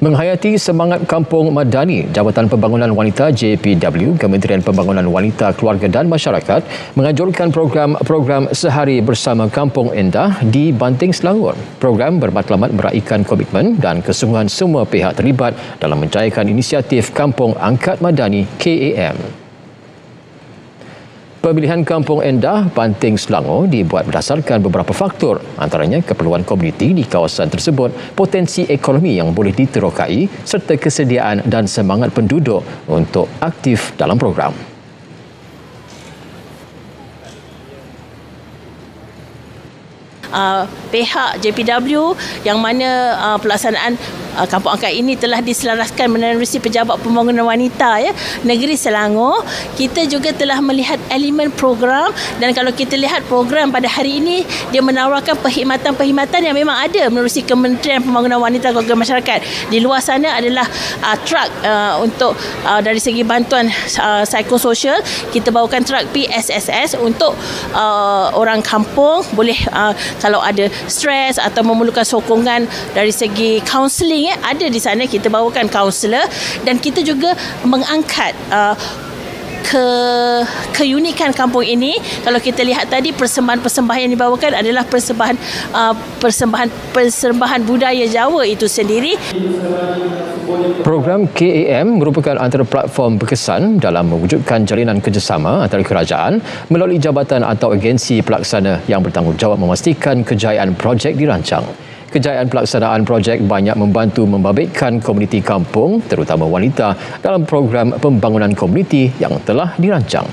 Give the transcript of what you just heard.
Menghayati semangat Kampung Madani, Jabatan Pembangunan Wanita JPW, Kementerian Pembangunan Wanita, Keluarga dan Masyarakat menganjurkan program Sehari Bersama Kampung Endah di Banting Selangor. Program bermatlamat meraihkan komitmen dan kesungguhan semua pihak terlibat dalam menjayakan inisiatif Kampung Angkat Madani KAM. Pemilihan Kampung Endah Banting Selangor dibuat berdasarkan beberapa faktor, antaranya keperluan komuniti di kawasan tersebut, potensi ekonomi yang boleh diterokai, serta kesediaan dan semangat penduduk untuk aktif dalam program. Pihak JPW yang mana pelaksanaan Kampung Angkat ini telah diselaraskan menerusi Pejabat Pembangunan Wanita Negeri Selangor. Kita juga telah melihat elemen program, dan kalau kita lihat program pada hari ini, dia menawarkan perkhidmatan-perkhidmatan yang memang ada menerusi Kementerian Pembangunan Wanita Keluarga Masyarakat. Di luar sana adalah truk untuk dari segi bantuan psikososial. Kita bawakan truk PSSS untuk orang kampung boleh kalau ada stres atau memerlukan sokongan dari segi kaunseling, ada di sana kita bawakan kaunselor. Dan kita juga mengangkat keunikan kampung ini. Kalau kita lihat tadi, persembahan-persembahan yang dibawakan adalah persembahan budaya Jawa itu sendiri. Program KAM merupakan antara platform berkesan dalam mewujudkan jalinan kerjasama antara kerajaan melalui jabatan atau agensi pelaksana yang bertanggungjawab memastikan kejayaan projek dirancang. Kejayaan pelaksanaan projek banyak membantu membabitkan komuniti kampung, terutama wanita, dalam program pembangunan komuniti yang telah dirancang.